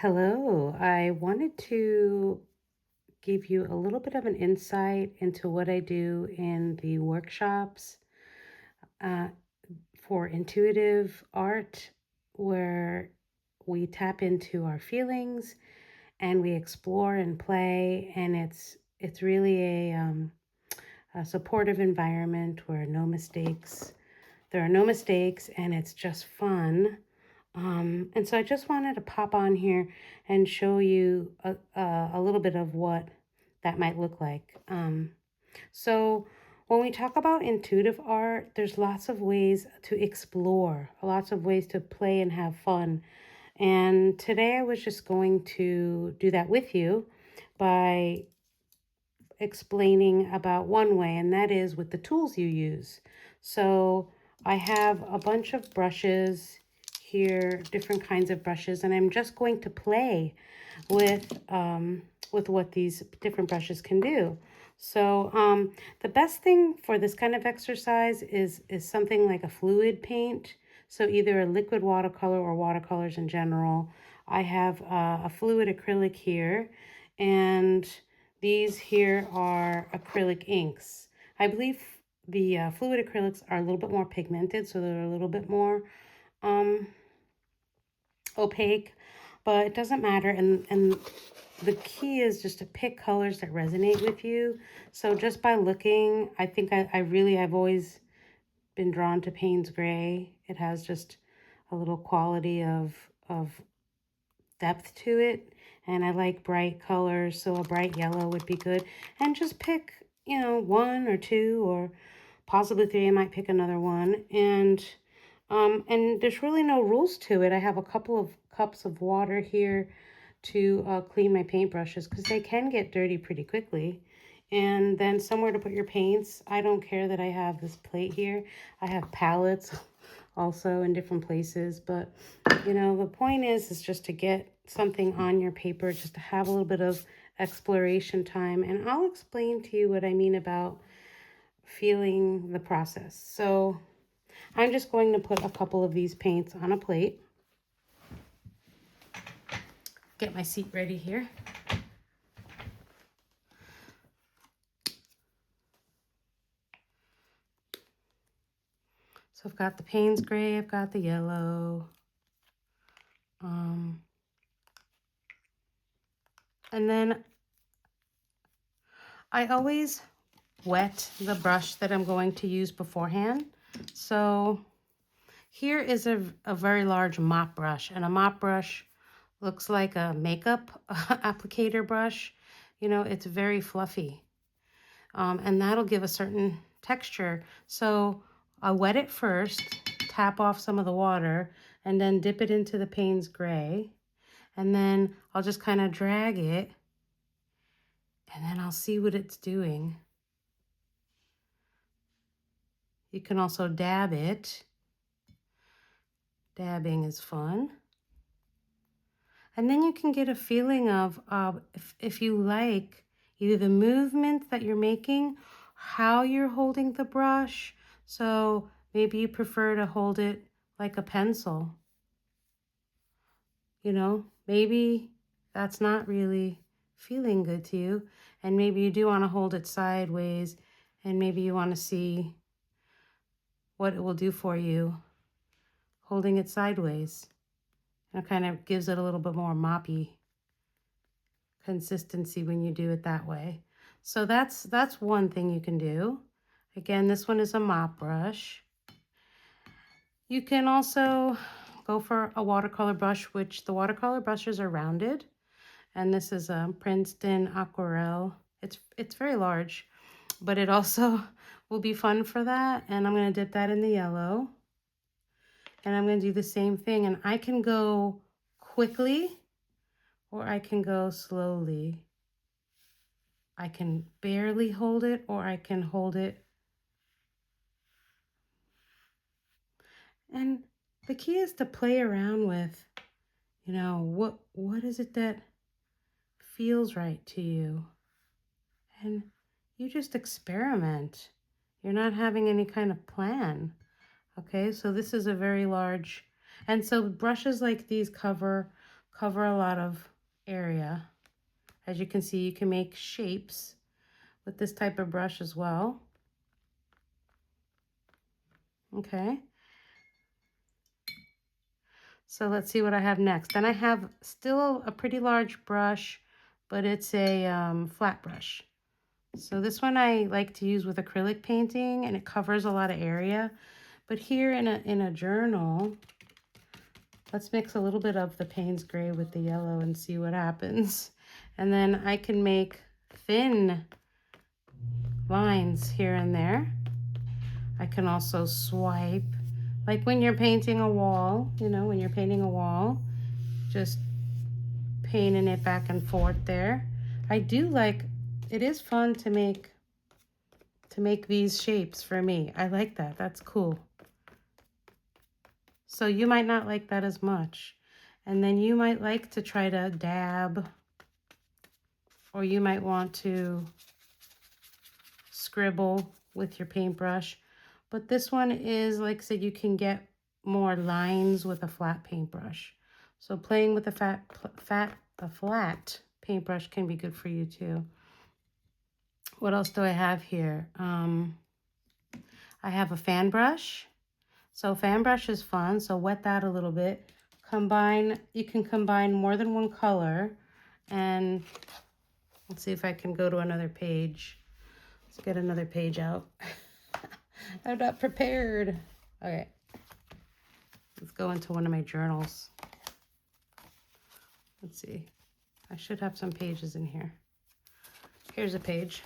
Hello, I wanted to give you a little bit of an insight into what I do in the workshops uh, for intuitive art, where we tap into our feelings and we explore and play, and it's really a supportive environment where no mistakes. There are no mistakes, and it's just fun. And so I just wanted to pop on here and show you a little bit of what that might look like. So when we talk about intuitive art, there's lots of ways to explore, lots of ways to play and have fun. And today I was just going to do that with you by explaining about one way, and that is with the tools you use. So I have a bunch of brushes here, different kinds of brushes, and I'm just going to play with what these different brushes can do. So the best thing for this kind of exercise is something like a fluid paint. So either a liquid watercolor or watercolors in general. I have a fluid acrylic here, and these here are acrylic inks. I believe the fluid acrylics are a little bit more pigmented, so they're a little bit more um, opaque, but it doesn't matter. And the key is just to pick colors that resonate with you. So just by looking, I think I've always been drawn to Payne's Gray. It has just a little quality of depth to it, and I like bright colors, so a bright yellow would be good. And just pick, one or two or possibly three. I might pick another one. And there's really no rules to it. I have a couple of cups of water here to clean my paintbrushes because they can get dirty pretty quickly. And then somewhere to put your paints. I don't care that I have this plate here. I have palettes also in different places, but the point is just to get something on your paper, just to have a little bit of exploration time. And I'll explain to you what I mean about feeling the process. So I'm just going to put a couple of these paints on a plate. Get my seat ready here. So I've got the Payne's Gray, I've got the yellow. And then I always wet the brush that I'm going to use beforehand. So here is a very large mop brush, and a mop brush looks like a makeup applicator brush. It's very fluffy, and that'll give a certain texture. So I'll wet it first, tap off some of the water, and then dip it into the Payne's Gray, and then I'll just kind of drag it, and then I'll see what it's doing. You can also dab it. Dabbing is fun. And then you can get a feeling of, if you like, either the movement that you're making, how you're holding the brush. So maybe you prefer to hold it like a pencil. Maybe that's not really feeling good to you. And maybe you do want to hold it sideways, and maybe you want to see what it will do for you holding it sideways. And it kind of gives it a little bit more moppy consistency when you do it that way. So that's one thing you can do. Again, this one is a mop brush. You can also go for a watercolor brush, which the watercolor brushes are rounded. And this is a Princeton Aquarelle. It's very large, but it also will be fun for that. And I'm going to dip that in the yellow. And I'm going to do the same thing. And I can go quickly or I can go slowly. I can barely hold it, or I can hold it. And the key is to play around with, what is it that feels right to you? And you just experiment. You're not having any kind of plan. Okay, so this is a very large, and so brushes like these cover cover a lot of area. As you can see, you can make shapes with this type of brush as well. Okay. So let's see what I have next. Then I have still a pretty large brush, but it's a flat brush. So this one I like to use with acrylic painting, and it covers a lot of area. But here in a journal, let's mix a little bit of the Payne's Gray with the yellow and see what happens. And then I can make thin lines here and there. I can also swipe, like when you're painting a wall, you know, when you're painting a wall, just painting it back and forth there. I do like, it is fun to make these shapes for me. I like that. That's cool. So you might not like that as much. And then you might like to try to dab, or you might want to scribble with your paintbrush. But this one is, like I said, you can get more lines with a flat paintbrush. So playing with a flat paintbrush can be good for you too. What else do I have here? I have a fan brush. So fan brush is fun. So wet that a little bit. You can combine more than one color. And let's see if I can go to another page. Let's get another page out. I'm not prepared. Okay. Let's go into one of my journals. Let's see. I should have some pages in here. Here's a page.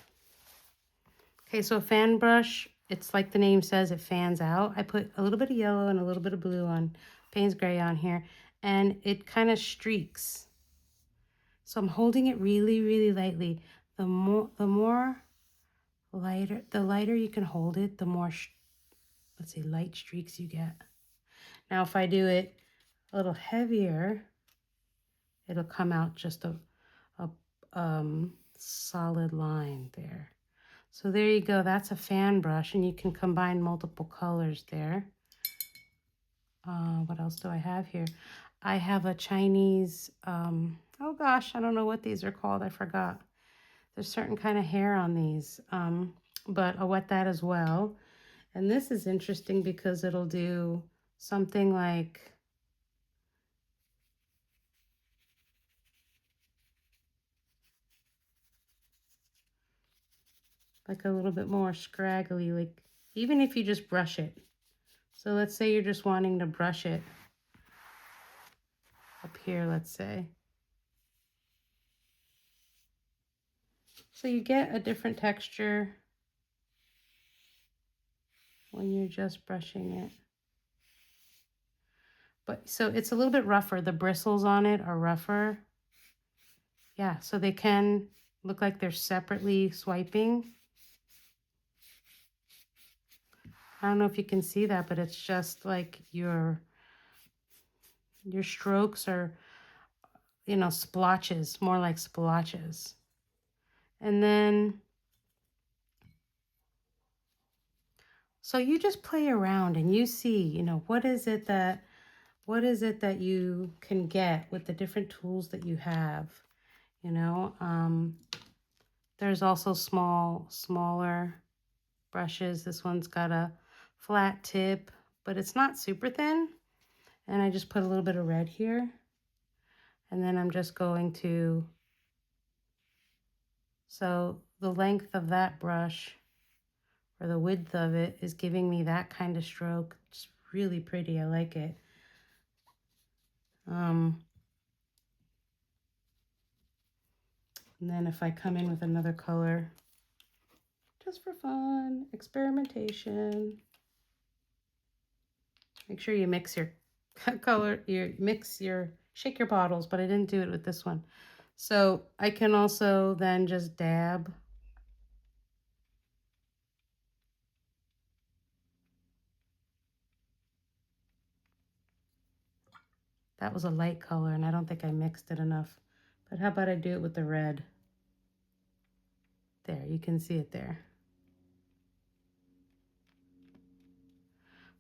Okay, so a fan brush, it's like the name says, it fans out. I put a little bit of yellow and a little bit of blue on, Payne's Gray on here, and it kind of streaks. So I'm holding it really, really lightly. The lighter you can hold it, the more, let's say, light streaks you get. Now, if I do it a little heavier, it'll come out just a solid line there. So there you go. That's a fan brush, and you can combine multiple colors there. What else do I have here? I have a Chinese, oh gosh, I don't know what these are called. I forgot. There's certain kind of hair on these, but I'll wet that as well. And this is interesting because it'll do something like a little bit more scraggly, like even if you just brush it. So let's say you're just wanting to brush it up here, let's say. So you get a different texture when you're just brushing it. But so it's a little bit rougher. The bristles on it are rougher. Yeah, so they can look like they're separately swiping. I don't know if you can see that, but it's just like your strokes are, you know, splotches, more like splotches. And then, so you just play around and you see, you know, what is it that you can get with the different tools that you have, you know? There's also smaller brushes. This one's got a flat tip, but it's not super thin. And I just put a little bit of red here. And then I'm just going to, so the length of that brush, or the width of it, is giving me that kind of stroke. It's really pretty. I like it. And then if I come in with another color, just for fun, experimentation. Make sure you mix your color, shake your bottles, but I didn't do it with this one. So I can also then just dab. That was a light color, and I don't think I mixed it enough. But how about I do it with the red? There, you can see it there.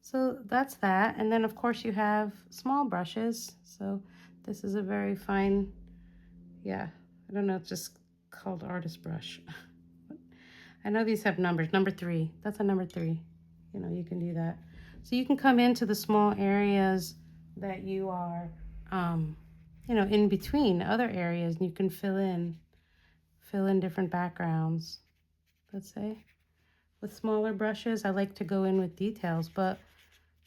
So that's that. And then of course you have small brushes. So This is a very fine, yeah, I don't know, it's just called artist brush. I know these have numbers. Number 3, that's a number 3. You know, you can do that. So you can come into the small areas that you are, you know, in between other areas, and you can fill in different backgrounds. Let's say with smaller brushes, I like to go in with details, but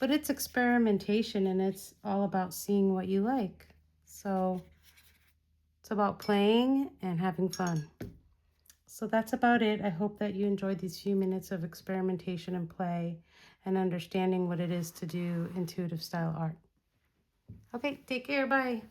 it's experimentation, and it's all about seeing what you like. So it's about playing and having fun. So that's about it. I hope that you enjoyed these few minutes of experimentation and play and understanding what it is to do intuitive style art. Okay, take care. Bye.